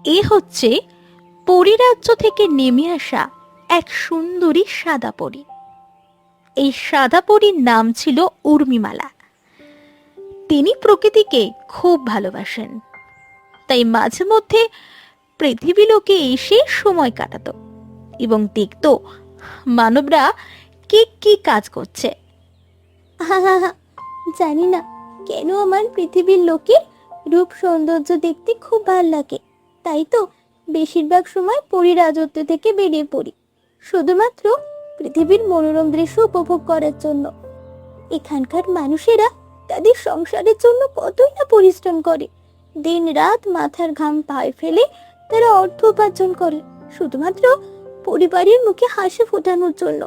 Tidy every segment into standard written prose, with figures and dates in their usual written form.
এ হচ্ছে পরিরাজ্য থেকে নেমে আসা এক সুন্দরী সাদা পরী। এই সাদা পরীর নাম ছিল উর্মিমালা। তিনি প্রকৃতিকে খুব ভালোবাসেন, তাই মাঝে মধ্যে পৃথিবী লোকে এসে সময় কাটাতো এবং দেখতো মানবরা কি কি কাজ করছে। জানি না কেন আমার পৃথিবীর লোকের রূপ সৌন্দর্য দেখতে খুব ভাল লাগে, তাই তো বেশিরভাগ সময় পরী রাজত্ব থেকে বেরিয়ে পড়ি, শুধুমাত্র পৃথিবীর মনোরম দৃশ্য উপভোগ করার জন্য। এখানকার মানুষেরা তাদের সংসারের জন্য কতই না পরিশ্রম করে, দিন রাত মাথার ঘাম পায়ে ফেলে তারা অর্থ উপার্জন করে শুধুমাত্র পরিবারের মুখে হাসি ফোটানোর জন্য।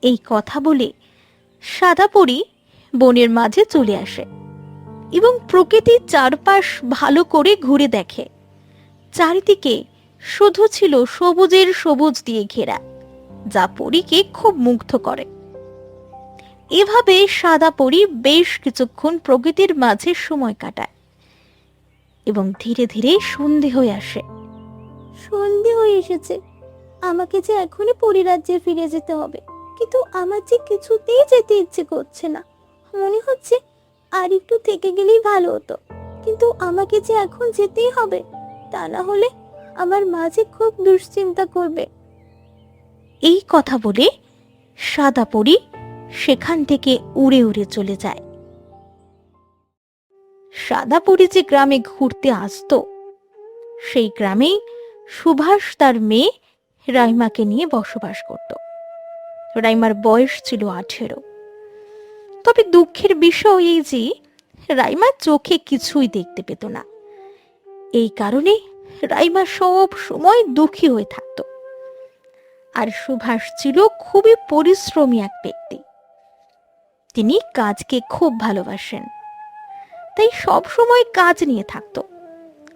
এই কথা বলে সাদা পরী বনের মাঝে চলে আসে এবং প্রকৃতির চারপাশ ভালো করে ঘুরে দেখে। চারিদিকে শুধু ছিল সবুজের সবুজ দিয়ে ঘেরা, যা পরীকে খুব মুগ্ধ করে। এভাবে সাদা পরী বেশ কিছুক্ষণ প্রকৃতির মাঝে সময় কাটায় এবং ধীরে ধীরে সন্ধে হয়ে আসে। সন্ধে হয়ে এসেছে, আমাকে যে এখনই পরিরাজ্যে ফিরে যেতে হবে, কিন্তু আমার যে কিছুতেই যেতে ইচ্ছে করছে না। মনে হচ্ছে আর একটু থেকে গেলেই ভালো হতো, কিন্তু আমাকে যে এখন যেতেই হবে, তা না হলে আমার মা যে খুব দুশ্চিন্তা করবে। এই কথা বলে সাদা পরী সেখান থেকে উড়ে উড়ে চলে যায়। সাদা পরী যে গ্রামে ঘুরতে আসতো, সেই গ্রামেই সুভাষ তার মেয়ে রাইমাকে নিয়ে বসবাস করত। রাইমার বয়স ছিল 18। তবে দুঃখের বিষয় এই যে রাইমার চোখে কিছুই দেখতে পেত না। এই কারণে রাইমা সব সময় দুঃখী হয়ে থাকত। আর সুভাষ ছিল খুবই পরিশ্রমী এক ব্যক্তি। তিনি কাজকে খুব ভালোবাসেন, তাই সব সময় কাজ নিয়ে থাকত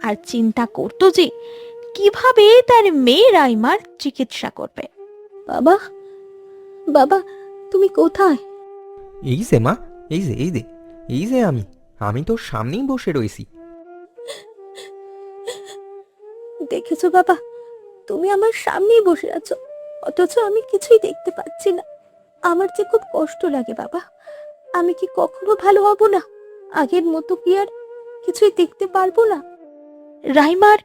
আর চিন্তা করত যে কিভাবে তার মেয়ে রাইমার চিকিৎসা করবে। বাবা, বাবা, তুমি কোথায়? এই যে মা, এই যে আমি তোর সামনেই বসে রয়েছি। দেখেছো বাবা, তুমি আমার সামনেই বসে আছো, অথচ আমি কিছুই দেখতে পাচ্ছি না। আমার যে খুব কষ্ট লাগে বাবা। আমি কি কখনো ভালো হব না? আগের মতো কি আর কিছুই দেখতে পারবো না? রাইমার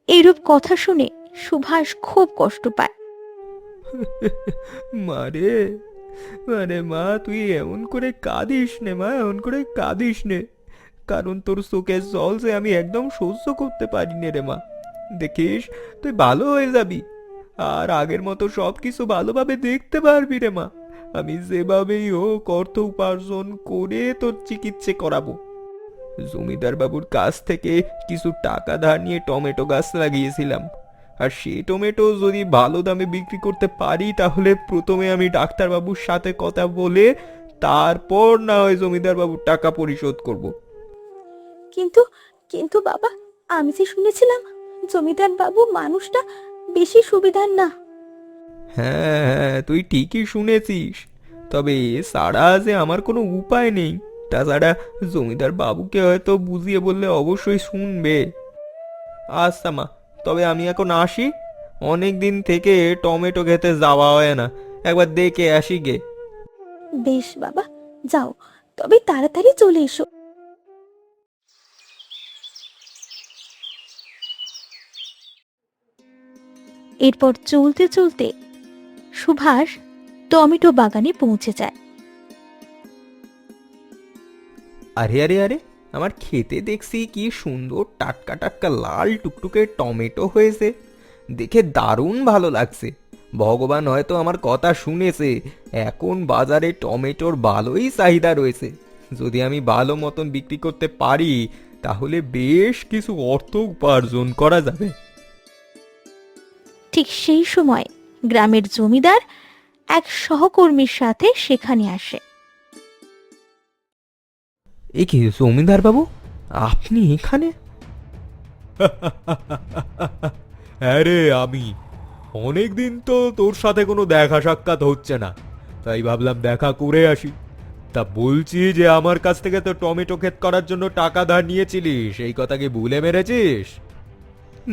এরূপ কথা শুনে সুভাষ খুব কষ্ট পায়। মারে, মানে মা, তুই এমন করে কাঁদিস নে মা, এমন করে কাঁদিস নে, কারণ তোর চোখের জল যে আমি একদম সহ্য করতে পারি নে রে মা। দেখিস, তুই ভালো হয়ে যাবি আর আগের মতো সব কিছু ভালোভাবে দেখতে পারবি রে মা। আমি যেভাবেই হোক অর্থ উপার্জন করে তোর চিকিৎসা করাবো। জমিদার বাবুর কাছ থেকে কিছু টাকা ধার নিয়ে টমেটো গাছ লাগিয়েছিলাম, আর সেই টমেটো যদি ভালো দামে বিক্রি করতে পারি তাহলে প্রথমে আমি ডাক্তার বাবুর সাথে কথা বলে তারপর না হয় জমিদার বাবুর টাকা পরিশোধ করব। কিন্তু কিন্তু বাবা, আমি যে শুনেছিলাম জমিদার বাবু মানুষটা বেশি সুবিধার না। হ্যাঁ হ্যাঁ, তুই ঠিকই শুনেছিস, তবে এ ছাড়া যে আমার কোনো উপায় নেই। তাছাড়া জমিদার বাবুকে হয়তো বুঝিয়ে বললে অবশ্যই শুনবে। আচ্ছা মা, তবে আমি এখন আসি। অনেক দিন থেকে টমেটো খেতে যাওয়া হয় না, একবার দেখে আসি গে। বেশ বাবা, যাও, তবে তাড়াতাড়ি চলে এসো। এরপর চলতে চলতে সুভাষ টমেটো বাগানে পৌঁছে যায়। আরে আরে আরে, আমার খেতে দেখছি কি সুন্দর টাটকা টাটকা লাল টুকটুকে টমেটো হয়েছে, দেখে দারুণ ভালো লাগছে। ভগবান হয়তো আমার কথা শুনেছে, এখন বাজারে টমেটোর ভালোই চাহিদা রয়েছে। যদি আমি ভালো মতন বিক্রি করতে পারি তাহলে বেশ কিছু অর্থ উপার্জন করা যাবে। ঠিক সেই সময় গ্রামের জমিদার এক সহকর্মীর সাথে সেখানে আসে। এ কি জমিদার বাবু, আপনি এখানে? হ্যাঁ রে, আমি অনেক দিন তো তোর সাথে কোনো দেখা সাক্ষাৎ হচ্ছে না, তাই ভাবলাম দেখা করে আসি। তা বলছি যে আমার কাছ থেকে তো টমেটো ক্ষেত করার জন্য টাকা ধার নিয়েছিলিস, এই কথা কি ভুলে মেরেছিস?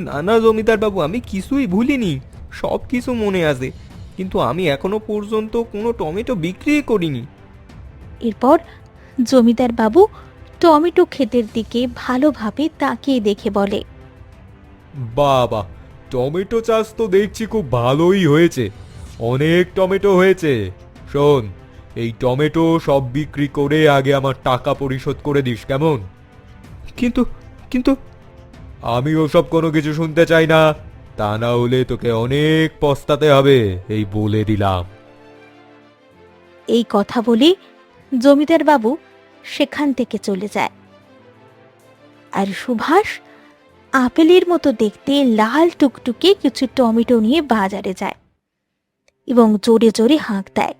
না না জমিদার বাবু, আমি কিছুই ভুলিনি, সব কিছু মনে আছে, কিন্তু আমি এখনো পর্যন্ত কোনো টমেটো বিক্রি করিনি। এরপর জমিদার বাবু টমেটো ক্ষেতের দিকে ভালোভাবে তাকিয়ে দেখে বলে, বাবা, টমেটো চাষ তো দেখছি খুব ভালোই হয়েছে, অনেক টমেটো হয়েছে। শোন, এই টমেটো সব বিক্রি করে আগে আমার টাকা পরিশোধ করে দিস, কেমন? কিন্তু কিন্তু আমি ওসব কোনো কিছু শুনতে চাই না, তা না হলে তোকে অনেক পস্তাতে হবে, এই বলে দিলাম। এই কথা বলে জমিদার বাবু সেখান থেকে চলে যায়। আর সুভাষ আপেলের মতো দেখতে লাল টুকটুকে কিছু টমেটো নিয়ে বাজারে যায় এবং জোরে জোরে হাঁক দেয়।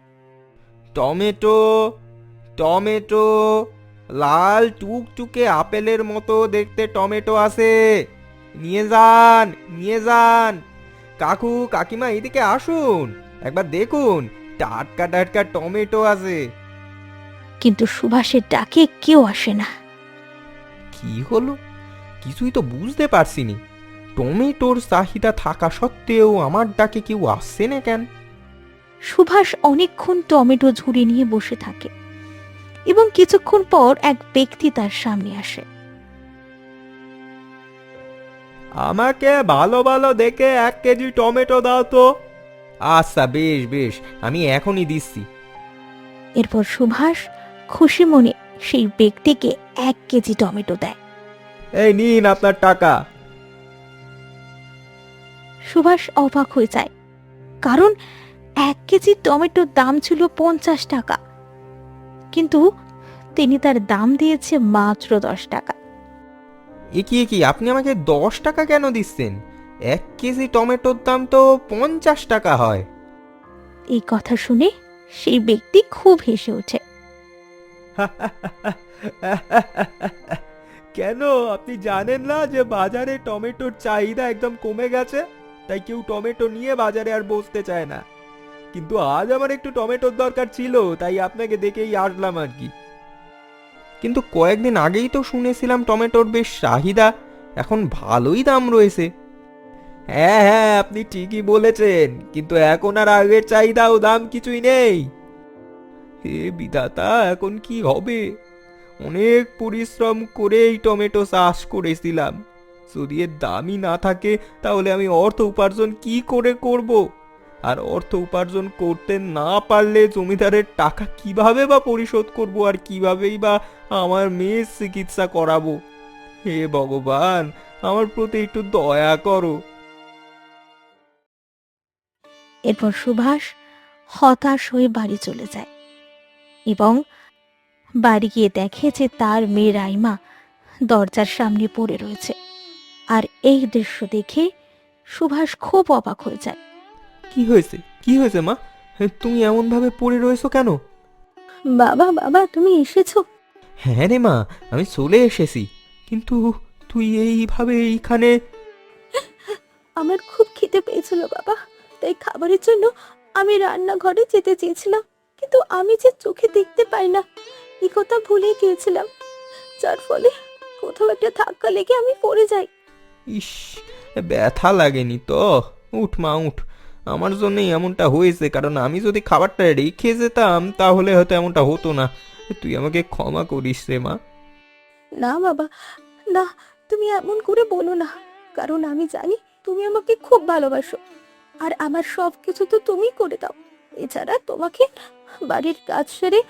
টমেটো, টমেটো, লাল টুকটুকে আপেলের মতো দেখতে টমেটো আছে, নিয়ে যান, নিয়ে যান। কাকু কাকিমা এদিকে আসুন, একবার দেখুন, টাটকা টাটকা টমেটো আছে। কিন্তু সুভাষের ডাকে কেউ আসে না। কি হলো, কিছুই তো বুঝতে পারছিনি। টমেটোর চাহিদা থাকা সত্ত্বেও আমার ডাকে কেউ আসছে না কেন? সুভাষ অনেকক্ষণ টমেটো ঝুড়ি নিয়ে বসে থাকে এবং কিছুক্ষণ পর এক ব্যক্তি তার সামনে আসে। আমাকে ভালো ভালো দেখে 1 কেজি টমেটো দাও তো। আচ্ছা, বেশ বেশ, আমি এখনই দিচ্ছি। এরপর সুভাষ খুশি মনে সেই ব্যক্তিকে 1 কেজি টমেটো দেয়। এই নিন আপনার টাকা। সুভাষ অবাক হয়ে যায়, কারণ 1 কেজি টমেটোর দাম ছিল 50 টাকা, কিন্তু তিনি তার দাম দিয়েছে মাত্র 10 টাকা। এ কি, আপনি আমাকে 10 টাকা কেন দিচ্ছেন? 1 কেজি টমেটোর দাম তো 50 টাকা হয়। এই কথা শুনে সেই ব্যক্তি খুব হেসে ওঠে। কেন, আপনি জানেন না যে বাজারে টমেটোর চাহিদা একদম কমে গেছে, তাই কেউ টমেটো নিয়ে বাজারে আর বসতে চায় না। কিন্তু আজ আমার একটু টমেটোর দরকার ছিল, তাই আপনাকে দেখেই আসলাম আর কি। কিন্তু কয়েকদিন আগেই তো শুনেছিলাম টমেটোর বেশ চাহিদা, এখন ভালোই দাম রয়েছে। হ্যাঁ হ্যাঁ, আপনি ঠিকই বলেছেন, কিন্তু এখন আর আগের চাহিদা ও দাম কিছুই নেই। হে বিধাতা, এখন কি হবে? অনেক পরিশ্রম করে এই টমেটো চাষ করেছিলাম, যদি এর দামই না থাকে তাহলে আমি অর্থ উপার্জন কি করে করব? আর অর্থ উপার্জন করতে না পারলে জমিদারের টাকা কিভাবে বা পরিশোধ করব, আর কিভাবেই বা আমার মেয়ের চিকিৎসা করাবো? হে ভগবান, আমার প্রতি একটু দয়া করো। এরপর সুভাষ হতাশ হয়ে বাড়ি চলে যায় এবং বাড়ি গিয়ে দেখে যে তার মেয়ে রাইমা দরজার সামনে পড়ে রয়েছে। আর এই দৃশ্য দেখে সুভাষ খুব অবাক হয়ে যায়। কি হয়েছে, কি হয়েছে মা? তুমি এমন ভাবে পড়ে রয়েছো কেন? বাবা বাবা, তুমি এসেছো? হ্যাঁ রে মা, আমি চলে এসেছি, কিন্তু তুই এইভাবে এইখানে? আমার খুব খিদে পেয়েছিল বাবা, তাই খাবারের জন্য আমি রান্নাঘরে যেতে চেয়েছিলাম, কিন্তু আমি যে চোখে দেখতে পাই না এই কথা ভুলে গিয়েছিলাম, যার ফলে কোথাও একটা ধাক্কা লেগে আমি পড়ে যাই। ইস, ব্যথা লাগেনি তো? উঠ মা, উঠ। আমার জন্যই এমনটা হয়েছে, কারণ আমি যদি খাবারটা রেখে যেতাম তাহলে হয়তো এমনটা হতো না। তুই আমাকে ক্ষমা করিস রে মা। না বাবা, না, তুমি এমন করে বলো না, কারণ আমি জানি তুমি আমাকে খুব ভালোবাসো, আর আমার সব কিছু তো তুমি করে দাও। এছাড়া তোমাকে বাড়ির কাজ সেরে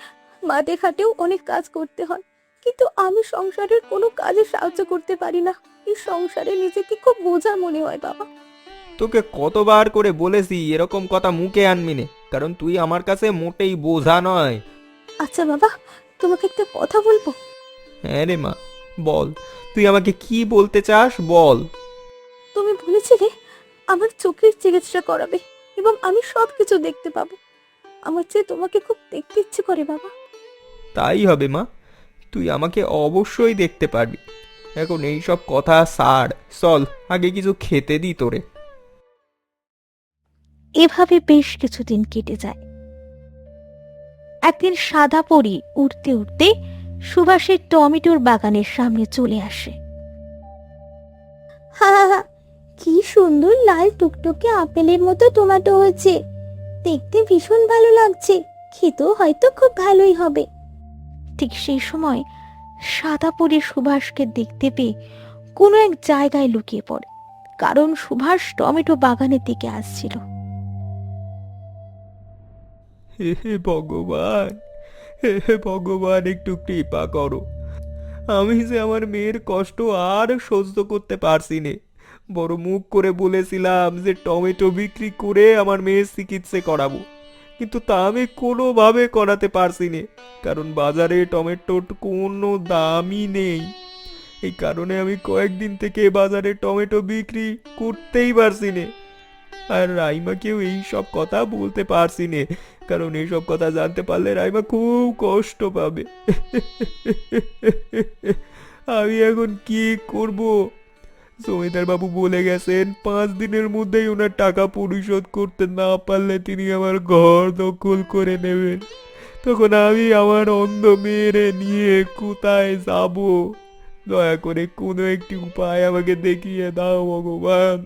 মাঠে ঘাটেও অনেক কাজ করতে হয়, কিন্তু আমি সংসারের কোনো কাজে সাহায্য করতে পারি না। এই সংসারে নিজেকে খুব বোঝা মনে হয় বাবা। তোকে কতবার করে বলেছি এরকম কথা মুখে আনবি নে, কারণ তুই আমার কাছে মোটেই বোঝা নয়। আচ্ছা বাবা, তোমাকে একটা কথা বলবো? হ্যাঁ রে মা, বল, তুই আমাকে কি বলতে চাস, বল। তুমি বলেছিলে আমার চোখের চিকিৎসা করাবে এবং আমি সব কিছু দেখতে পাবো। আমার চেয়ে তোমাকে খুব দেখতে ইচ্ছে করে বাবা। তাই হবে মা, তুই আমাকে অবশ্যই দেখতে পারবি। এখন এই সব কথা ছাড়, চল আগে কিছু খেতে দি তোরে। এভাবে বেশ কিছুদিন কেটে যায়। একদিন সাদা পরী উড়তে উড়তে সুভাষের টমেটোর বাগানের সামনে চলে আসে। হা হা হা, কি সুন্দর লাল টুকটুকে আপেলের মতো টমেটো হয়েছে, দেখতে ভীষণ ভালো লাগছে, খেতেও হয়তো খুব ভালোই হবে। ঠিক সেই সময় সাদা পরী সুভাষকে দেখতে পেয়ে কোনো এক জায়গায় লুকিয়ে পড়ে, কারণ সুভাষ টমেটো বাগানের দিকে আসছিল। হে হে ভগবান, হে হে ভগবান, একটু কৃপা করো। আমি যে আমার মেয়ের কষ্ট আর সহ্য করতে পারছি নে। বড় মুখ করে বলেছিলাম যে টমেটো বিক্রি করে আমার মেয়ের চিকিৎসা করাবো, কিন্তু তা আমি কোনোভাবে করাতে পারছি নে, কারণ বাজারে টমেটোর কোনো দামই নেই। এই কারণে আমি কয়েকদিন থেকে বাজারে টমেটো বিক্রি করতেই পারছি নে। আর রাইমাকেও এই সব কথা বলতে পারছি নে, কারণ এইসব কথা জানতে পারলে রাইমা খুব কষ্ট পাবে। আমি এখন কি করব? জমিদার বাবু বলে গেছেন 5 দিনের মধ্যেই ওনার টাকা পরিশোধ করতে না পারলে তিনি আমার ঘর দখল করে নেবেন। তখন আমি আমার অন্ধ মেয়েরে নিয়ে কোথায় যাব? দয়া করে কোনো একটি উপায় আমাকে দেখিয়ে দাও ভগবান,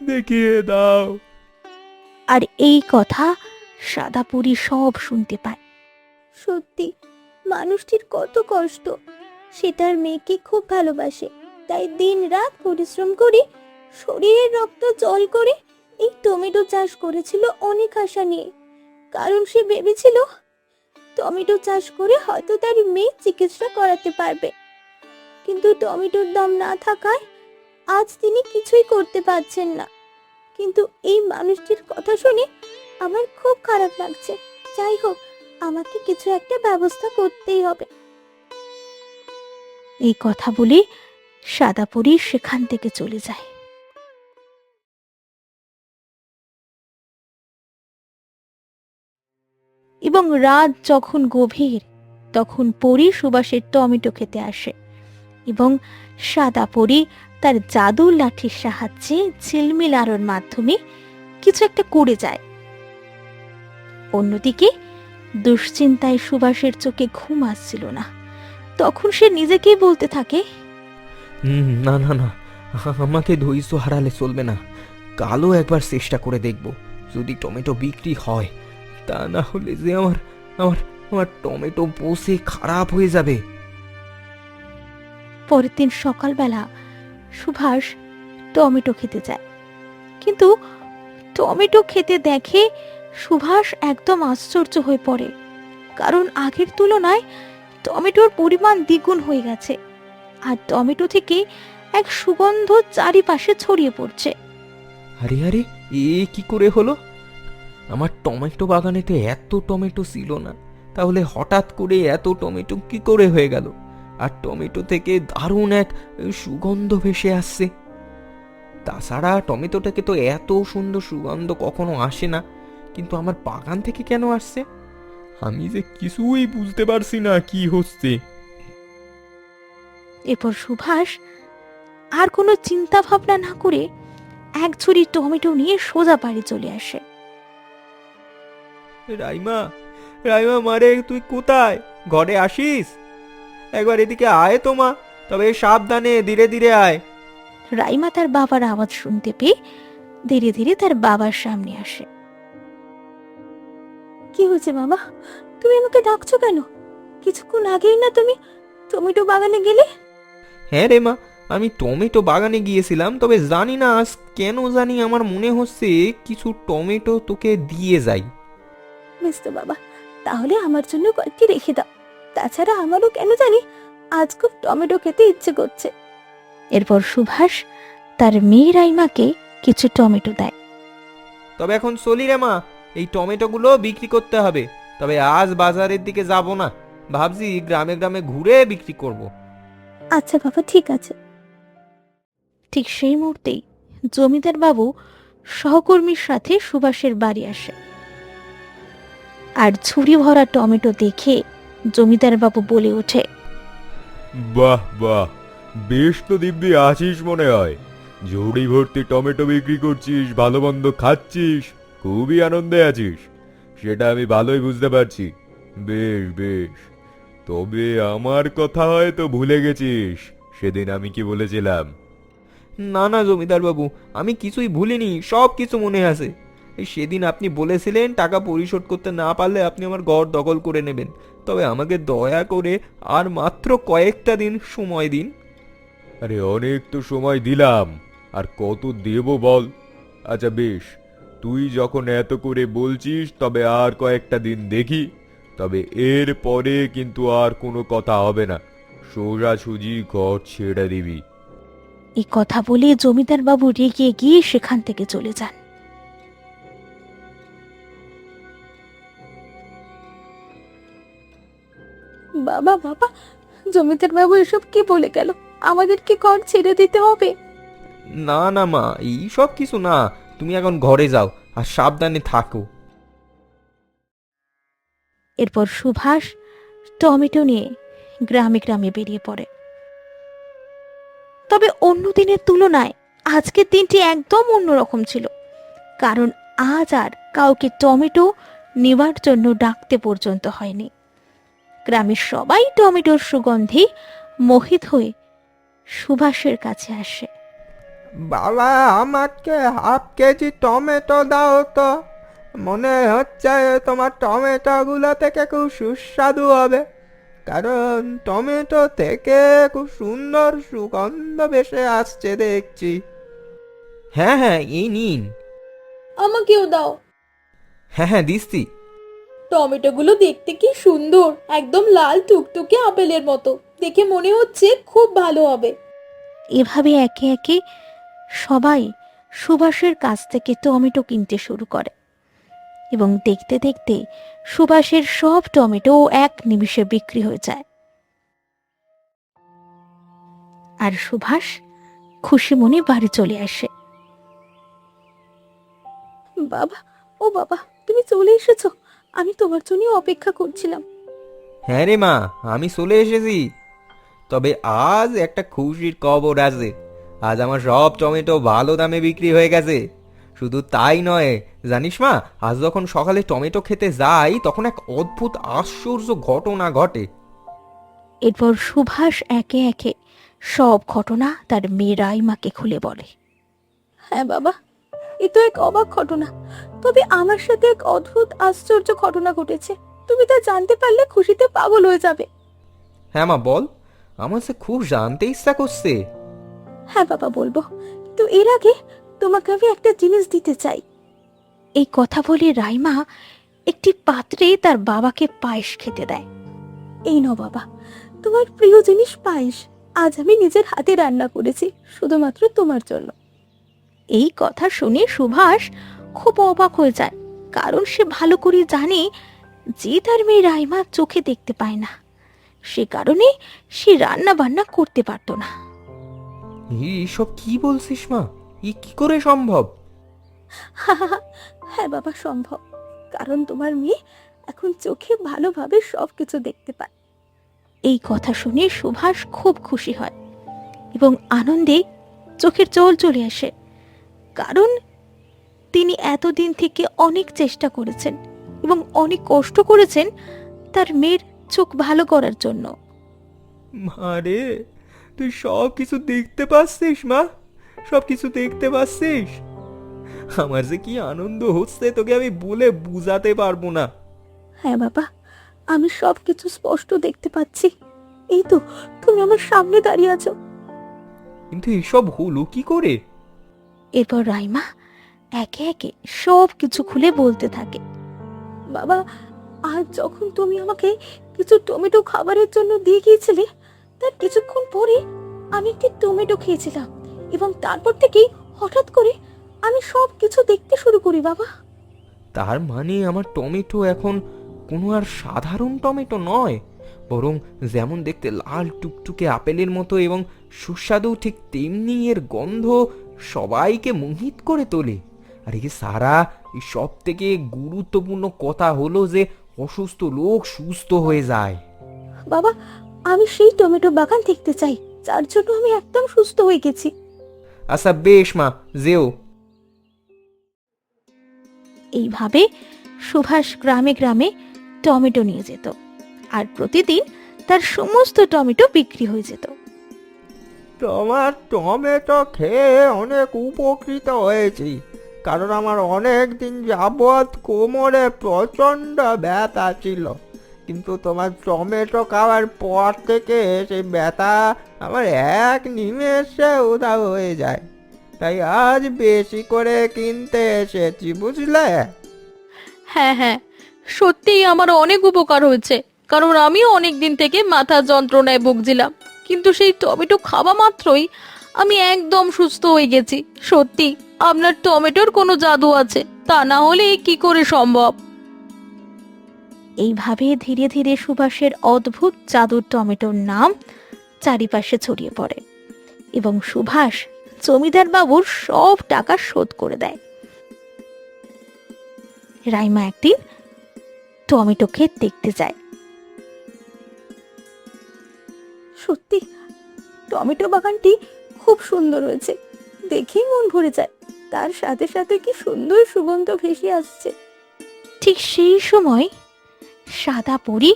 দেখিয়ে দাও। আর এই কথা সাদা পরী সব শুনতে পায়। সত্যি, মানুষটির কত কষ্ট। সে তার মেয়েকে খুব ভালোবাসে, তাই দিন রাত পরিশ্রম করে শরীরের রক্ত জল করে এই টমেটো চাষ করেছিল অনেক আশা নিয়ে, কারণ সে ভেবেছিল টমেটো চাষ করে হয়তো তার মেয়ে চিকিৎসা করাতে পারবে। কিন্তু টমেটোর দাম না থাকায় আজ তিনি কিছুই করতে পারছেন না। কিন্তু এই মানুষটির কথা শুনে আমার খুব খারাপ লাগছে। যাই হোক, আমাকে কিছু একটা ব্যবস্থা করতেই হবে। এই কথা বলে সাদা পরী সেখান থেকে চলে যায়। এবং রাত যখন গভীর, তখন পরী সুভাষের টমেটো খেতে আসে এবং সাদা পরী তার জাদুর লাঠির সাহায্যে ঝিলমিল আলোর মাধ্যমে কিছু একটা করে যায়। অন্যদিকে দুশ্চিন্তায় সুভাষের চোখে ঘুম আসছিল না। তখন সে নিজেকেই বলতে থাকে, না না না, আমাকে ধৈর্য হারালে চলবে না। কালও একবার চেষ্টা করে দেখব, যদি টমেটো বিক্রি হয়। তা না হলে যে আমার আমার আমার টমেটো পচে খারাপ হয়ে যাবে। পরের দিন সকালবেলা সুভাষ টমেটো খেতে যায়, কিন্তু টমেটো খেতে দেখে সুভাষ একদম আশ্চর্য হয়ে পড়ে, কারণ আগের তুলনায় টমেটোর পরিমাণ দ্বিগুণ হয়ে গেছে, আর টমেটো থেকে এক সুগন্ধ চারিপাশে ছড়িয়ে পড়ছে। আরে আরে, এ কি করে হলো? আমার টমেটো বাগানেতে এত টমেটো ছিল না, তাহলে হঠাৎ করে এত টমেটো কি করে হয়ে গেল? আর টমেটো থেকে দারুণ এক সুগন্ধ ভেসে আসছে। তাছাড়া টমেটোটাকে তো এত সুন্দর সুগন্ধ কখনো আসে না, কিন্তু আমার বাগান থেকে কেন আসছে? আমি যে কিছুই বুঝতে পারছি না কি হচ্ছে। এরপর সুভাষ আর কোনো চিন্তা ভাবনা না করে এক ঝুড়ি টমেটো নিয়ে সোজা বাড়ি চলে আসে। রাইমা, রাইমা মারে, তুই কোথায়? ঘরে আসিস? একবার এদিকে আয় তো মা, তবে সাবধানে, ধীরে ধীরে আয়। রাইমা তার বাবার আওয়াজ শুনতে পেয়ে ধীরে ধীরে তার বাবার সামনে আসে। কি হয়েছে বাবা? তুমি আমাকে ডাকছো কেন? কিছুক্ষণ আগেই না তুমি টমেটো বাগানে গেলে? হ্যাঁ রে মা, আমি টমেটো বাগানে গিয়েছিলাম, তবে জানি না আজ কেন জানি আমার মনে হচ্ছে কিছু টমেটো তোকে দিয়ে যাই। বেশ তো বাবা, তাহলে আমার জন্য কয়েকটি রেখে দাও। তাছাড়া আমারও কেন জানি আজ খুব টমেটো খেতে ইচ্ছে করছে। এরপর সুভাষ তার মেয়ে রাইমাকে কিছু টমেটো দেয়। তবে এখন চলি রে মা, এই টমেটোগুলো বিক্রি করতে হবে। তবে আজ বাজারের দিকে যাব না, ভাবছি গ্রামে গ্রামে ঘুরে বিক্রি করব। আচ্ছা বাবা, ঠিক আছে। ঠিক সেই মুহূর্তেই জমিদার বাবু সহকর্মীর সাথে সুভাষের বাড়ি আসে, আর ঝুড়ি ভরা টমেটো দেখে জমিদার বাবু বলে ওঠে, বাহ বাহ, বেশ তো দিব্যি আছিস মনে হয়। ঝুড়ি ভর্তি টমেটো বিক্রি করছিস, ভালো মন্দ খাচ্ছিস, খুবই আনন্দে আছিস, সেটা আমি ভালোই বুঝতে পারছি। বেশ বেশ, তবে আমার কথা হয়তো ভুলে গেছিস। সেদিন আমি কি বলেছিলাম? না না জমিদার বাবু, আমি কিছুই ভুলিনি, সব কিছু মনে আছে। এই সেদিন আপনি বলেছিলেন টাকা পরিশোধ করতে না পারলে আপনি আমার ঘর দখল করে নেবেন। তবে আমাকে দয়া করে আর মাত্র কয়েকটা দিন সময় দিন। আরে অনেক তো সময় দিলাম, আর কত দেব বল? আচ্ছা বেশ, তুই যখন এত করে বলছিস তবে আর কয়েকটা দিন দেখি। তবে এর পরে কিন্তু আর কোনো কথা হবে না, সোজাসুজি ঘর ছেড়ে দিবি। এই কথা বলে জমিদার বাবু রেগে গিয়ে সেখান থেকে চলে যান। বাবা বাবা, জমিদার বাবু এসব কি বলে গেল? আমাদেরকে ঘর ছেড়ে দিতে হবে? না না মা, এই সব কিছু না, তুমি এখন ঘরে যাও আর সাবধানে থাকো। এরপর সুভাষ টমেটো নিয়ে গ্রামে গ্রামে বেরিয়ে পড়ে। তবে অন্য দিনের তুলনায় আজকের দিনটি একদম অন্যরকম ছিল, কারণ আজ আর কাউকে টমেটো নেওয়ার জন্য ডাকতে পর্যন্ত হয়নি। গ্রামের সবাই টমেটোর সুগন্ধে মোহিত হয়ে সুভাষের কাছে আসে। বাবা, আমাকে হাফ কেজি টমেটো দাও তো, মনে হচ্ছে তোমার টমেটো গুলো থেকে খুব সুস্বাদু হবে, কারণ টমেটো থেকে খুব সুন্দর সুগন্ধ ভেসে আসছে দেখছি। হ্যাঁ হ্যাঁ, এই নিন। আমাকেও দাও। হ্যাঁ হ্যাঁ, দিচ্ছি। টমেটোগুলো দেখতে কি সুন্দর, একদম লাল টুকটুকে আপেলের মতো, দেখে মনে হচ্ছে খুব ভালো হবে। এভাবে একে একে সবাই সুভাষের কাছ থেকে টমেটো কিনতে শুরু করে এবং দেখতে দেখতে সুভাষের সব টমেটো এক নিমিষে বিক্রি হয়ে যায়। আর সুভাষ খুশি মনে বাড়ি চলে আসে। বাবা, ও বাবা, তুমি চলে এসেছো? আমি তোমার জন্য অপেক্ষা করছিলাম। হ্যাঁ রে মা, আমি চলে এসেছি। তবে আজ একটা খুশির খবর আছে, আজ আমার সব টমেটো ভালো দামে বিক্রি হয়ে গেছে। শুধু তাই নয়, জানিস মা, আজ যখন সকালে টমেটো খেতে যাই তখন এক অদ্ভুত আশ্চর্য ঘটনা ঘটে। এরপর সুভাষ একে একে সব ঘটনা তার মেয়ে রাইমাকে খুলে বলে। হ্যাঁ বাবা, এ তো এক অবাক ঘটনা। তবে আমার সাথে এক অদ্ভুত আশ্চর্য ঘটনা ঘটেছে। তুমি তা জানতে পারলে খুশিতে পাগল হয়ে যাবে। হ্যাঁ মা, বল, আমার সে খুব জানতে ইচ্ছা করছে। হ্যাঁ বাবা, বলবো, তো এর আগে তোমাকে আমি একটা জিনিস দিতে চাই। এই কথা বলে রাইমা একটি পাত্রে তার বাবাকে পায়েস খেতে দেয়। এই নাও বাবা, তোমার প্রিয় জিনিস পায়েস। আজ আমি নিজের হাতে রান্না করেছি, শুধুমাত্র তোমার জন্য। এই কথা শুনে সুভাষ খুব অবাক হয়ে যায়, কারণ সে ভালো করে জানে যে তার মেয়ে রাইমা চোখে দেখতে পায় না, সে কারণে সে রান্না বান্না করতে পারতো না। এইসব কি বলছিস মা? কি করে সম্ভব? হ্যাঁ বাবা, সম্ভব, কারণ তোমার মেয়ে এখন চোখে ভালোভাবে সবকিছু দেখতে পায়। এই কথা শুনে সুভাষ খুব খুশি হয় এবং আনন্দে চোখের জল চলে আসে, কারণ তিনি এতদিন থেকে অনেক চেষ্টা করেছেন এবং অনেক কষ্ট করেছেন তার মেয়ের চোখ ভালো করার জন্য। মারে, তুই সব কিছু দেখতে পাচ্ছিস মা? সব কিছু দেখতে পাচ্ছিস? আমার যে কি আনন্দ হচ্ছে তোকে আমি বলে বুঝাতে পারবো না। হ্যাঁ বাবা, আমি সবকিছু স্পষ্ট দেখতে পাচ্ছি। এই তো, তুমি আমার সামনে দাঁড়িয়ে আছো। কিন্তু এসব হলো কি করে? এরপর রাইমা একে একে সব কিছু খুলে বলতে থাকে। বাবা, আজ যখন তুমি আমাকে কিছু টমেটো খাবারের জন্য দিয়ে গিয়েছিলে, তার কিছুক্ষণ পরে আমি একটি টমেটো খেয়েছিলাম এবং তারপর থেকেই হঠাৎ করে আমি সব কিছু দেখতে শুরু করি বাবা। তার মানে আমার টমেটো এখন কোনো আর সাধারণ টমেটো নয়, বরং যেমন দেখতে লাল টুকটুকে আপেলের মতো এবং সুস্বাদু, ঠিক তেমনি এর গন্ধ সবাইকে মোহিত করে তোলে। আর এই সারা, এই সব থেকে গুরুত্বপূর্ণ কথা হলো যে অসুস্থ লোক সুস্থ হয়ে যায়। বাবা, আমি সেই টমেটো বাগান দেখতে চাই যার জন্য আমি একদম সুস্থ হয়ে গেছি। আচ্ছা বেশ মা, যেও। এইভাবে সুভাষ গ্রামে গ্রামে টমেটো নিয়ে যেত আর প্রতিদিন তার সমস্ত টমেটো বিক্রি হয়ে যেত। তোমার টমেটো খেয়ে অনেক উপকৃত হয়েছি, কারণ আমার অনেক দিন যাবৎ কোমরে প্রচণ্ড ব্যথা ছিল, কিন্তু তোমার টমেটো খাওয়ার পর থেকে সেই ব্যথা আমার এক নিমেষে উধাও হয়ে যায়। তাই আজ বেশি করে কিনতে এসেছি, বুঝলে? হ্যাঁ হ্যাঁ, সত্যিই আমার অনেক উপকার হয়েছে, কারণ আমিও অনেক দিন থেকে মাথা যন্ত্রণায় ভুগছিলাম, কিন্তু সেই টমেটো খাওয়া মাত্রই আমি একদম সুস্থ হয়ে গেছি। সত্যি আপনার টমেটোর কোনো জাদু আছে, তা না হলে এ কি করে সম্ভব? এইভাবে ধীরে ধীরে সুভাষের অদ্ভুত জাদুর টমেটোর নাম চারিপাশে ছড়িয়ে পড়ে এবং সুভাষ জমিদার বাবুর সব টাকা শোধ করে দেয়। রাইমা একদিন টমেটো ক্ষেত দেখতে যায়। সত্যি টমেটো বাগানটি খুব সুন্দর হয়েছে, দেখেই মন ভরে যায়। তার সাথে সাথে কি সুন্দর সুগন্ধ ভেসে আসছে। ঠিক সেই সময় সাদা পরী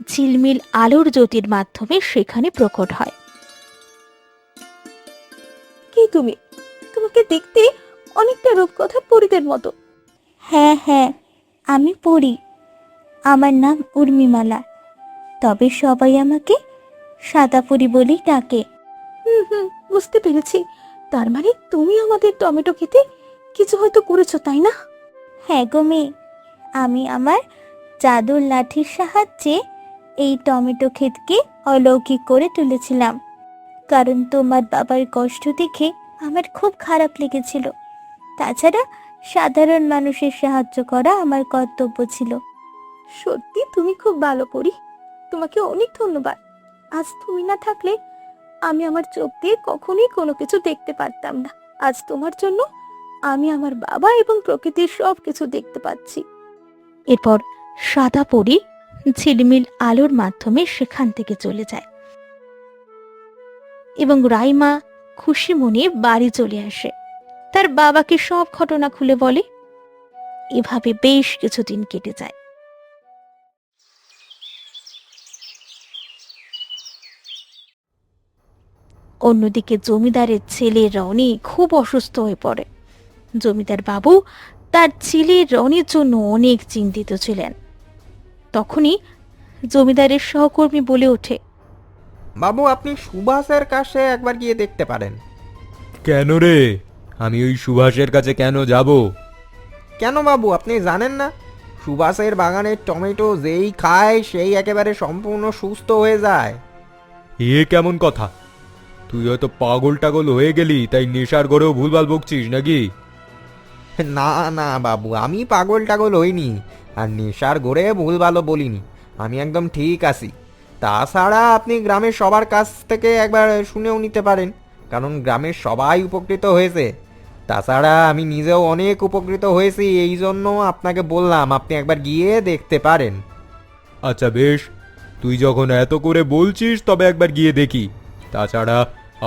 ঝিলমিল আলোর জ্যোতির মাধ্যমে সেখানে প্রকট হয়। কি তুমি? তোমাকে দেখতে অনেকটা রূপকথা পরীদের মতো। হ্যাঁ হ্যাঁ, আমি পড়ি। আমার নাম উর্মিমালা, তবে সবাই আমাকে সাদা পরী বলেই ডাকে। হুম, বুঝতে পেরেছি। তার মানে তুমি আমাদের টমেটো খেতে কিছু হয়তো করেছো, তাই না? হ্যাঁ গো মেয়ে, আমি আমার জাদুর লাঠির সাহায্যে এই টমেটো ক্ষেতকে অলৌকিক করে তুলেছিলাম, কারণ তোমার বাবার কষ্ট দেখে আমার খুব খারাপ লেগেছিল। তাছাড়া সাধারণ মানুষের সাহায্য করা আমার কর্তব্য ছিল। সত্যি তুমি খুব ভালো পড়ি, তোমাকে অনেক ধন্যবাদ। আজ তুমি না থাকলে আমি আমার চোখ দিয়ে কখনোই কোনো কিছু দেখতে পারতাম না। আজ তোমার জন্য আমি আমার বাবা এবং প্রকৃতির সব কিছু দেখতে পাচ্ছি। এরপর সাদা পরী ঝিলমিল আলোর মাধ্যমে সেখান থেকে চলে যায় এবং রাইমা খুশি মনে বাড়ি চলে আসে। তার বাবাকে সব ঘটনা খুলে বলে। এভাবে বেশ কিছুদিন কেটে যায়। অন্যদিকে জমিদারের ছেলে রনি খুব অসুস্থ হয়ে পড়ে। জমিদার বাবু তার ছেলে রনির জন্য অনেক চিন্তিত ছিলেন। তখনই জমিদারের সহকর্মী বলে ওঠে, বাবু, আপনি সুভাষের কাছে একবার গিয়ে দেখতে পারেন। কেন রে? আমি ওই সুভাষের কাছে কেন যাব? কেন বাবু, আপনি জানেন না? সুভাষের বাগানের টমেটো যেই খায় সেই একেবারে সম্পূর্ণ সুস্থ হয়ে যায়। এ কেমন কথা? তুই হয়তো পাগল টাগল হয়ে গেলি, তাই নেশার ঘরেও ভুলভাল বকছিস নাকি? না না বাবু, আমি পাগল টাগল হইনি, আর নেশার ঘরে ভুল ভালো বলিনি। আমি একদম ঠিক আছি। তাছাড়া আপনি গ্রামের সবার কাছ থেকে একবার শুনেও নিতে পারেন, কারণ গ্রামের সবাই উপকৃত হয়েছে। তাছাড়া আমি নিজেও অনেক উপকৃত হয়েছি, এই জন্য আপনাকে বললাম আপনি একবার গিয়ে দেখতে পারেন। আচ্ছা বেশ, তুই যখন এত করে বলছিস তবে একবার গিয়ে দেখি। তাছাড়া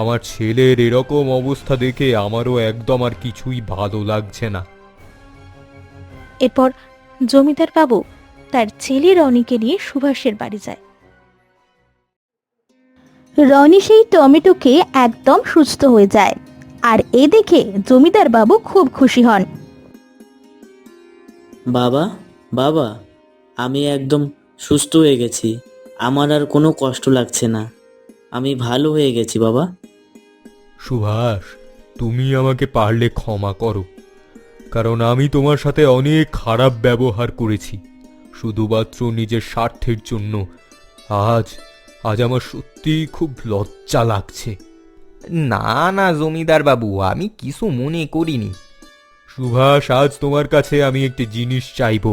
আমার ছেলের এরকম অবস্থা দেখে আমারও একদম আর কিছুই ভালো লাগছে না। এরপর জমিদার বাবু তার ছেলে রনিকে নিয়ে সুভাষের বাড়ি যায়। রনি সেই টমেটো খেয়ে একদম সুস্থ হয়ে যায়, আর এ দেখে জমিদার বাবু খুব খুশি হন। বাবা, বাবা, আমি একদম সুস্থ হয়ে গেছি। আমার আর কোনো কষ্ট লাগছে না। আমি ভালো হয়ে গেছি বাবা। সুভাষ, তুমি আমাকে পারলে ক্ষমা করো, কারণ আমি তোমার সাথে অনেক খারাপ ব্যবহার করেছি শুধুমাত্র নিজের স্বার্থের জন্য। আজ আজ আমার সত্যি খুব লজ্জা লাগছে। না না জমিদার বাবু, আমি কিছু মনে করিনি। সুভাষ, আজ তোমার কাছে আমি একটি জিনিস চাইবো,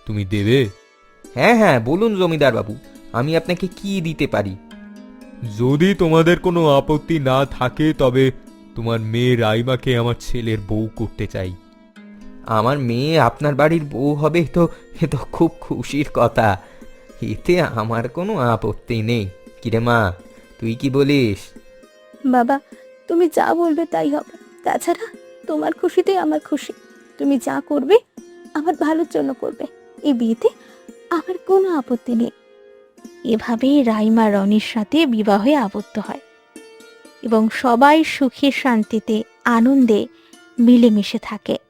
তুমি দেবে? হ্যাঁ হ্যাঁ, বলুন জমিদার বাবু, আমি আপনাকে কি দিতে পারি? যদি তোমাদের কোনো আপত্তি না থাকে তবে তোমার মেয়ে রাইমাকে আমার ছেলের বউ করতে চাই। আমার মেয়ে আপনার বাড়ির বউ হবে, তো এ তো খুব খুশির কথা। এতে আমার কোনো আপত্তি নেই। কিরে মা, তুই কি বলিস? বাবা, তুমি যা বলবে তাই হবে। তাছাড়া তোমার খুশিতে আমার খুশি। তুমি যা করবে আমার ভালোর জন্য করবে। এই বিয়েতে আমার কোনো আপত্তি নেই। এভাবে রাইমা রনির সাথে বিবাহে আবদ্ধ হয়। এবং সবাই সুখে শান্তিতে আনন্দে মিলেমিশে থাকে।